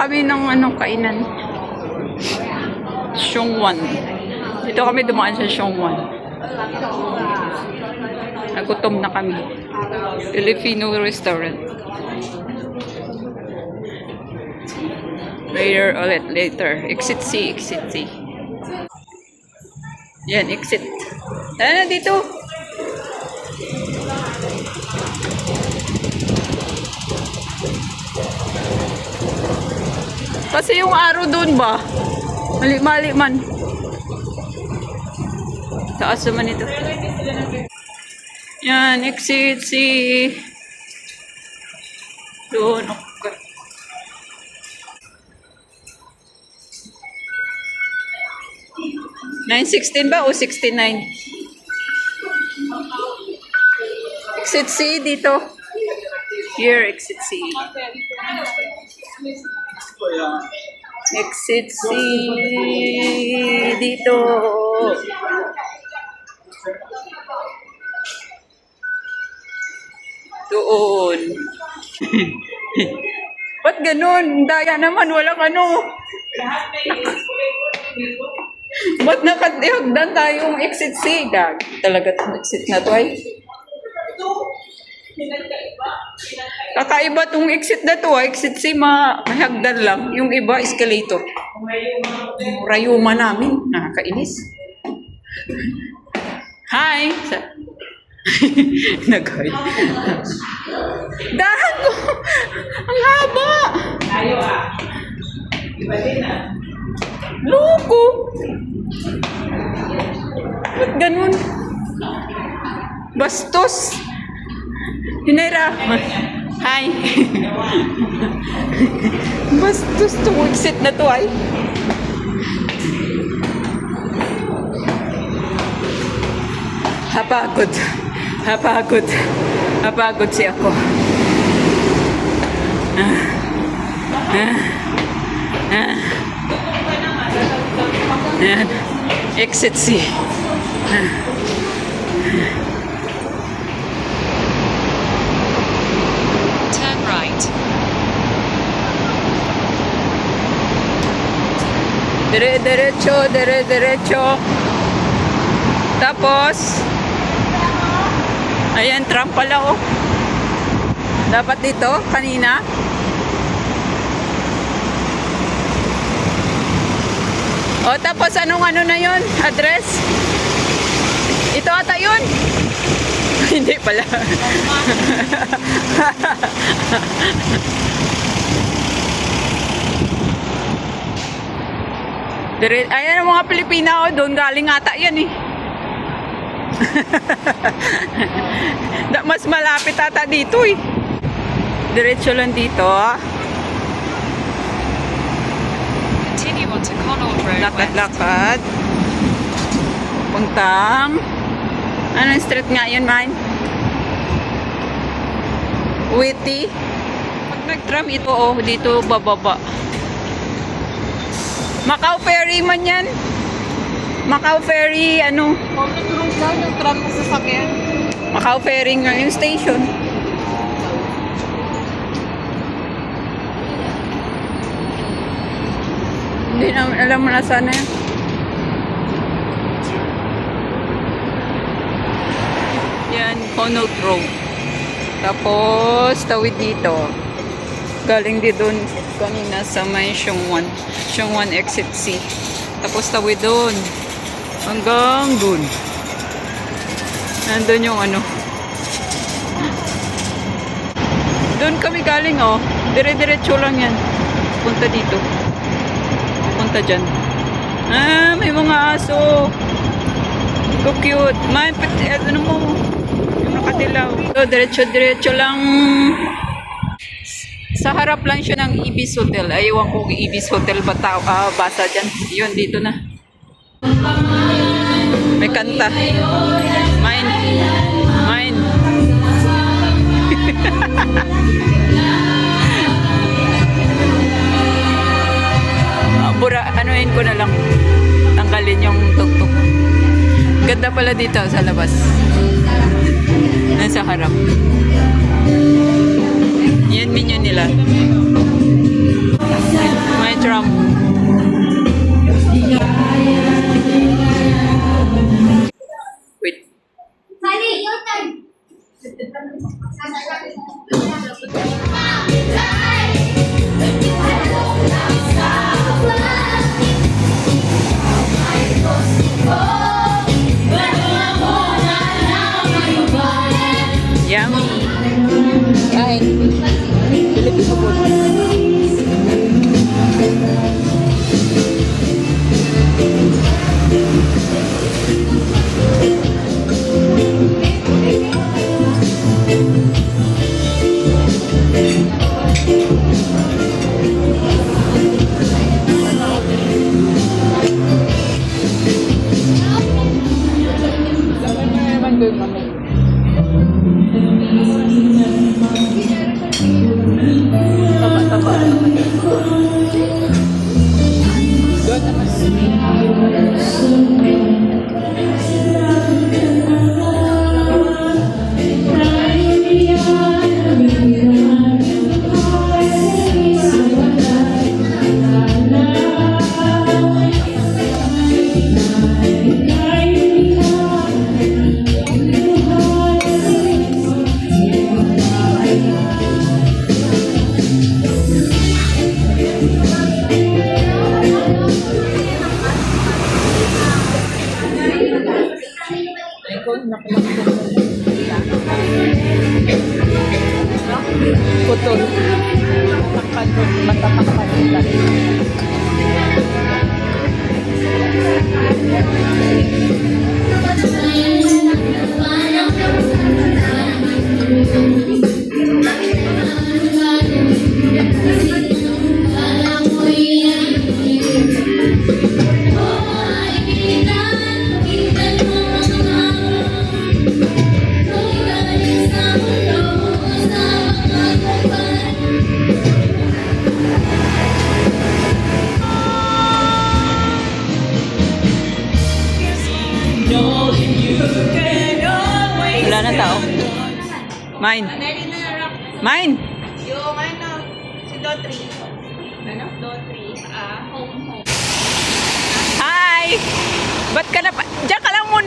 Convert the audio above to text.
kami ng kainan. Xiongwan. Dito kami dumaan sa Xiongwan. Nagutom na kami. Filipino restaurant. Later. Exit C. Yan, exit. Ano dito? Kasi yung araw doon ba? Mali man. Taas naman ito. Yan, exit C. Doon. Okay. $9.16 ba o 69? Exit C dito. Here, exit C. Exit C dito. Doon. Ba't ganun? Daya naman, walang ano. Ba't nakatihagdan tayong exit C? Gag. Talaga itong exit na to ay. Kakaiba itong exit na to ay. Exit C, mahagdan lang. Yung iba, escalator. Rayuma namin. Nakakainis. Hi! Nagay. Dahan ko! Ang haba! Tayo Iba din Loko! Ba't ganun? Bastos! Hinera! Hi! Bastos itong exit na to ay. Hapagod si ako. Ayan. Exit C. Turn right. Diretso. Tapos, ayan, tram pala oh. Dapat dito, kanina. O, tapos anong ano na yun? Address? Ito ata yun? Hindi pala. Ayan ang mga Pilipina o, doon galing ata yan eh. Mas malapit ata dito eh. Diretso lang dito ah. Continue on to Connaught Road West. Lakad-lakad. Puntang. Anong street nga yun, man? Witty. Pag nag-tram ito, oh, dito bababa. Macau Ferry man yan. Macau Ferry, ano? Turong lang yung tram na sasakyan. Macau Ferry nga yung station. Hindi na alam mo na sana yan. Yan, Connaught Road. Tapos, tawid dito. Galing di doon kanina sa may Xiongwan. Xiongwan exit C. Tapos tawid doon. Hanggang doon. Nandun yung ano. Doon kami galing oh. Dire-diretso lang yan. Punta dito. Punta dyan. Ah, may mga aso. So cute. May, ano mo? Yung nakatilaw. So, diretso lang. Sa harap lang siya ng Ibis Hotel. Ayaw ko Ibis Hotel basa dyan. Yun, dito na. May kanta. Mine. Anuhin ko na lang. Tanggalin yung tuktok. Ganda pala dito sa labas. Nasa harap. Yan menu nila. Trump. Wait. Yummy. Kain. Pilipin ko po. Putol. Matatakpan sila. Wala na tao. Mine. Mine. Yung ano, si Dotry. Ano? Dotry. Home. Hi! Ba't ka na pa? Diyan ka lang muna.